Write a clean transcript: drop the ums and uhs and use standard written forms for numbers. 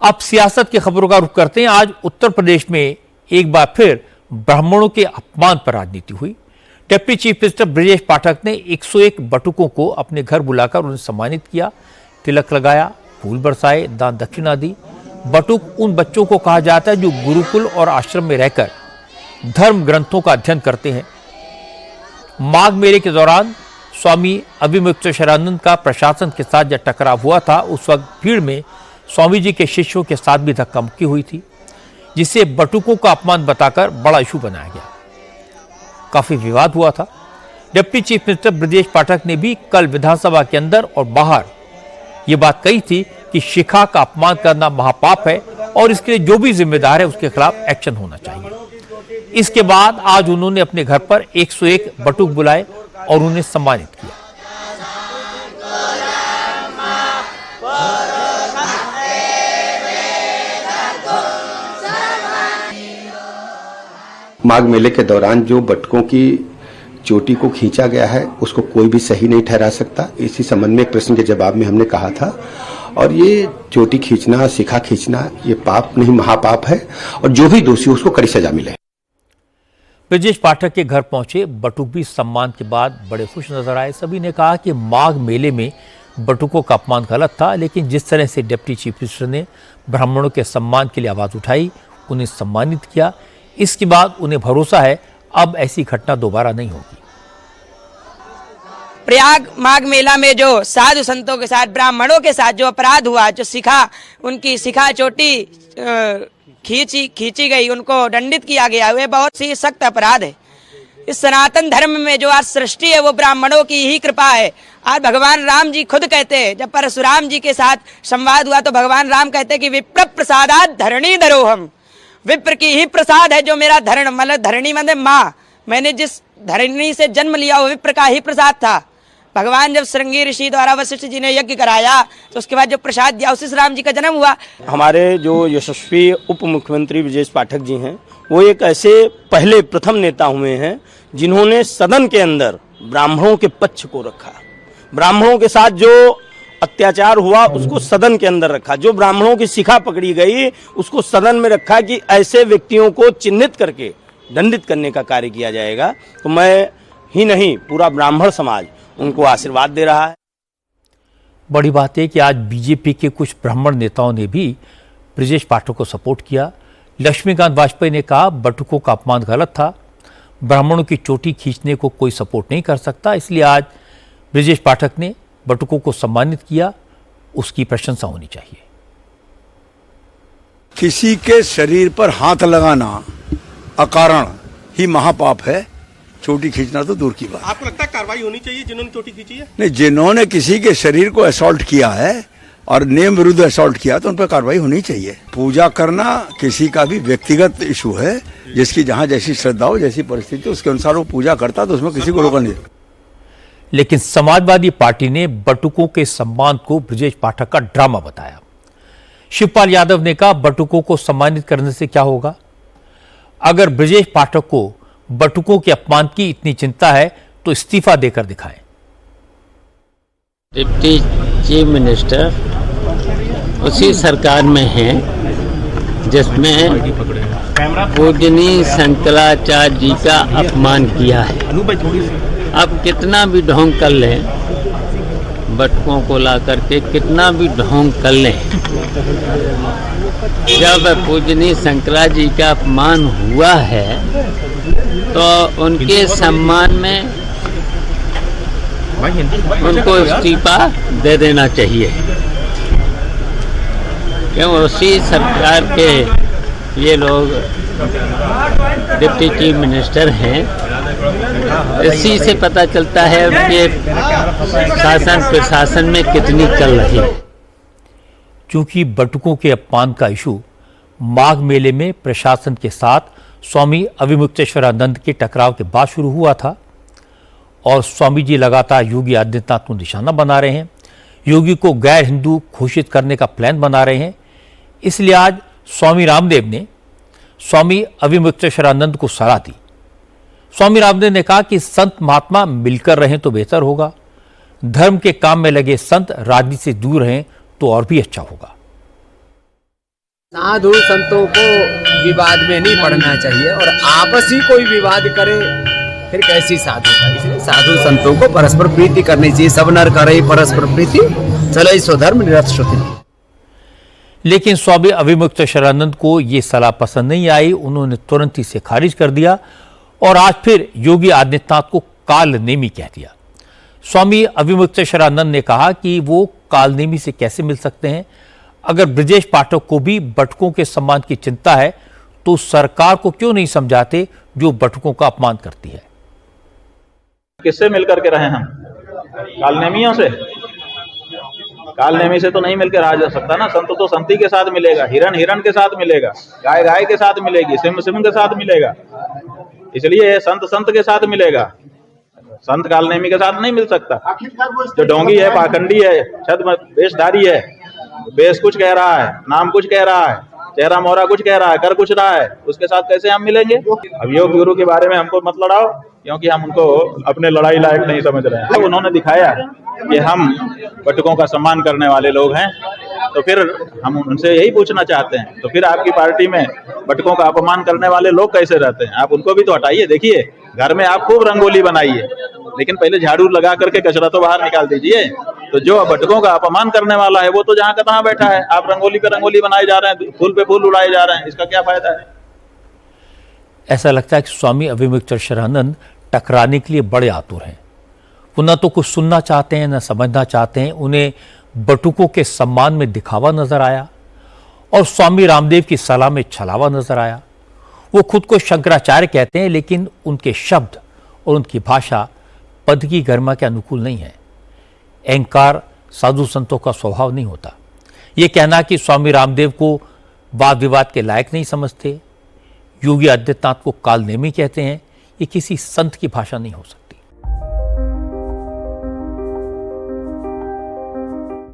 अब सियासत की खबरों का रुख करते हैं। आज उत्तर प्रदेश में एक बार फिर ब्राह्मणों के अपमान पर राजनीति हुई। Deputy chief minister Brajesh Pathak ने 101 बटुकों को अपने घर बुलाकर उन्हें सम्मानित किया, तिलक लगाया, फूल बरसाए, दान दक्षिणा दी। बटुक उन बच्चों को कहा जाता है जो गुरुकुल और आश्रम में रहकर धर्म ग्रंथों का अध्ययन करते हैं। माघ मेले के दौरान स्वामी अविमुक्तेश्वरानंद का प्रशासन के साथ जब टकराव हुआ था, उस वक्त भीड़ में स्वामी जी के शिष्यों के साथ भी धक्का मुक्की हुई थी, जिसे बटुकों का अपमान बताकर बड़ा इशू बनाया गया। काफी विवाद हुआ था। Deputy chief minister Brajesh Pathak ने भी कल विधानसभा के अंदर और बाहर ये बात कही थी कि शिखा का अपमान करना महापाप है और इसके लिए जो भी जिम्मेदार है उसके खिलाफ एक्शन होना चाहिए। इसके बाद आज उन्होंने अपने घर पर 101 बटुक बुलाए और उन्हें सम्मानित किया। माघ मेले के दौरान जो बटुकों की चोटी को खींचा गया है उसको कोई भी सही नहीं ठहरा सकता। इसी संबंध में एक प्रश्न के जवाब में हमने कहा था, और ये चोटी खींचना, शिखा खींचना, ये पाप नहीं महापाप है और जो भी दोषी उसको कड़ी सजा मिले। ब्रजेश पाठक के घर पहुंचे बटुक भी सम्मान के बाद बड़े खुश नजर आए। सभी ने कहा कि माघ मेले में बटुकों का अपमान गलत था, लेकिन जिस तरह से डिप्टी चीफ मिनिस्टर ने ब्राह्मणों के सम्मान के लिए आवाज उठाई, उन्हें सम्मानित किया, इसके बाद उन्हें भरोसा है अब ऐसी घटना दोबारा नहीं होगी। प्रयाग माघ मेला में जो साधु संतों के साथ, ब्राह्मणों के साथ जो अपराध हुआ, जो उनकी शिखा चोटी खींची गई, उनको दंडित किया गया, वे बहुत ही सख्त अपराध है। इस सनातन धर्म में जो आज सृष्टि है वो ब्राह्मणों की ही कृपा है। आज भगवान राम जी खुद कहते हैं, जब परशुराम जी के साथ संवाद हुआ तो भगवान राम कहते हैं कि विप्र प्रसादात धरणी धरोहम, विप्र की ही प्रसाद है जो मेरा धरण, मतलब धरणी मतलब माँ, मैंने जिस धरणी से जन्म लिया वो विप्र का ही प्रसाद था। भगवान जब श्रृंगी ऋषि द्वारा वशिष्ठ जी ने यज्ञ कराया तो उसके बाद जो प्रसाद दिया उसी से राम जी का जन्म हुआ। हमारे जो यशस्वी उप मुख्यमंत्री ब्रजेश पाठक जी हैं, वो एक ऐसे पहले प्रथम नेता हुए हैं जिन्होंने सदन के अंदर ब्राह्मणों के पक्ष को रखा। ब्राह्मणों के साथ जो अत्याचार हुआ उसको सदन के अंदर रखा, जो ब्राह्मणों की शिखा पकड़ी गई उसको सदन में रखा कि ऐसे व्यक्तियों को चिन्हित करके दंडित करने का कार्य किया जाएगा। तो मैं ही नहीं, पूरा ब्राह्मण समाज उनको आशीर्वाद दे रहा है। बड़ी बात है कि आज बीजेपी के कुछ ब्राह्मण नेताओं ने भी ब्रजेश पाठक को सपोर्ट किया। लक्ष्मीकांत वाजपेयी ने कहा बटुकों का अपमान गलत था, ब्राह्मणों की चोटी खींचने को कोई सपोर्ट नहीं कर सकता, इसलिए आज ब्रजेश पाठक ने बटुकों को सम्मानित किया, उसकी प्रशंसा होनी चाहिए। किसी के शरीर पर हाथ लगाना अकारण ही महापाप है, चोटी खींचना तो दूर की बात। आपको लगता है कार्रवाई होनी चाहिए जिन्होंने चोटी खींची है? नहीं, जिन्होंने किसी के शरीर को असॉल्ट किया है और नियम विरुद्ध असॉल्ट किया तो उन पर कार्रवाई होनी चाहिए। पूजा करना किसी का भी व्यक्तिगत इशू है, जिसकी जहाँ जैसी श्रद्धा हो, जैसी परिस्थिति हो, उसके अनुसार वो पूजा करता तो उसमें किसी को रोका नहीं। लेकिन समाजवादी पार्टी ने बटुकों के सम्मान को ब्रजेश पाठक का ड्रामा बताया। शिवपाल यादव ने कहा बटुकों को सम्मानित करने से क्या होगा? अगर ब्रजेश पाठक को बटुकों के अपमान की इतनी चिंता है तो इस्तीफा देकर दिखाएं। डिप्टी चीफ मिनिस्टर उसी सरकार में हैं जिसमें पूजनीय शंकराचार्य जी का अपमान किया है। अब कितना भी ढोंग कर लें, बटुकों को ला करके कितना भी ढोंग कर लें, जब पूजनीय शंकराचार्य जी का अपमान हुआ है तो उनके सम्मान में उनको इस्तीफा दे देना चाहिए, क्यों उसी सरकार के ये लोग डिप्टी चीफ मिनिस्टर हैं। इसी से पता चलता है कि शासन प्रशासन में कितनी चल रही है। चूंकि बटुकों के अपमान का इशू माघ मेले में प्रशासन के साथ स्वामी अविमुक्तेश्वरानंद के टकराव के बाद शुरू हुआ था और स्वामी जी लगातार योगी आदित्यनाथ को निशाना बना रहे हैं, योगी को गैर हिंदू घोषित करने का प्लान बना रहे हैं। इसलिए आज स्वामी रामदेव ने स्वामी अविमुक्तेश्वरानंद को सलाह दी। स्वामी रामदेव ने कहा कि संत महात्मा मिलकर रहें तो बेहतर होगा, धर्म के काम में लगे संत राजनीति से दूर रहें तो और भी अच्छा होगा। साधु संतों को विवाद में नहीं पड़ना चाहिए, और आपस ही कोई विवाद करे फिर कैसी साधुता। इसलिए साधु संतों को परस्पर प्रीति करनी चाहिए। सब नर करे परस्पर प्रीति, चलो स्वधर्म निरत श्रुति। लेकिन स्वामी अविमुक्तेश्वरानंद को ये सलाह पसंद नहीं आई। उन्होंने तुरंत इसे खारिज कर दिया और आज फिर योगी आदित्यनाथ को कालनेमी कह दिया। स्वामी अविमुक्तेश्वरानंद ने कहा कि वो कालनेमी से कैसे मिल सकते हैं। अगर ब्रजेश पाठक को भी बटुकों के सम्मान की चिंता है तो सरकार को क्यों नहीं समझाते जो बटुकों का अपमान करती है। किससे मिलकर के रहे हम? कालनेमियों से? कालनेमी से तो नहीं मिलकर रहा जा सकता ना। संत तो संती के साथ मिलेगा, हिरण हिरण के साथ मिलेगा, गाय गाय के साथ मिलेगी, सिंह सिंह के साथ मिलेगा। इसलिए संत संत के साथ मिलेगा, संत कालनेमी के साथ नहीं मिल सकता। जो डोंगी है, पाखंडी है, छद वेशधारी है, वेश कुछ कह रहा है, नाम कुछ कह रहा है, चेहरा मोहरा कुछ कह रहा है, कर कुछ रहा है, उसके साथ कैसे हम मिलेंगे? अब योग गुरु के बारे में हमको मत लड़ाओ, क्योंकि हम उनको अपने लड़ाई लायक नहीं समझ रहे हैं। तो उन्होंने दिखाया कि हम बटुकों का सम्मान करने वाले लोग हैं, तो फिर हम उनसे यही पूछना चाहते हैं, तो फिर आपकी पार्टी में बटुकों का अपमान करने वाले लोग कैसे रहते हैं? आप उनको भी तो हटाइए। देखिए, घर में आप खूब रंगोली बनाइए, लेकिन पहले झाड़ू लगा करके कचरा तो बाहर निकाल दीजिए। तो जो बटुकों का अपमान करने वाला है वो तो जहां का तहां बैठा है। आप रंगोली पे रंगोली बनाए जा रहे हैं, फूल पे फूल उड़ाए जा रहे हैं, इसका क्या फायदा है? ऐसा लगता है कि स्वामी अविमुक्तेश्वरानंद टकराने के लिए बड़े आतुर हैं। वो न तो कुछ सुनना चाहते हैं, न समझना चाहते हैं। उन्हें बटुकों के सम्मान में दिखावा नजर आया और स्वामी रामदेव की सलाह में छलावा नजर आया। वो खुद को शंकराचार्य कहते हैं, लेकिन उनके शब्द और उनकी भाषा पद की गरिमा के अनुकूल नहीं है। अहंकार साधु संतों का स्वभाव नहीं होता। ये कहना कि स्वामी रामदेव को वाद विवाद के लायक नहीं समझते, योगी आदित्यनाथ को कालनेमी कहते हैं, ये किसी संत की भाषा नहीं हो सकती।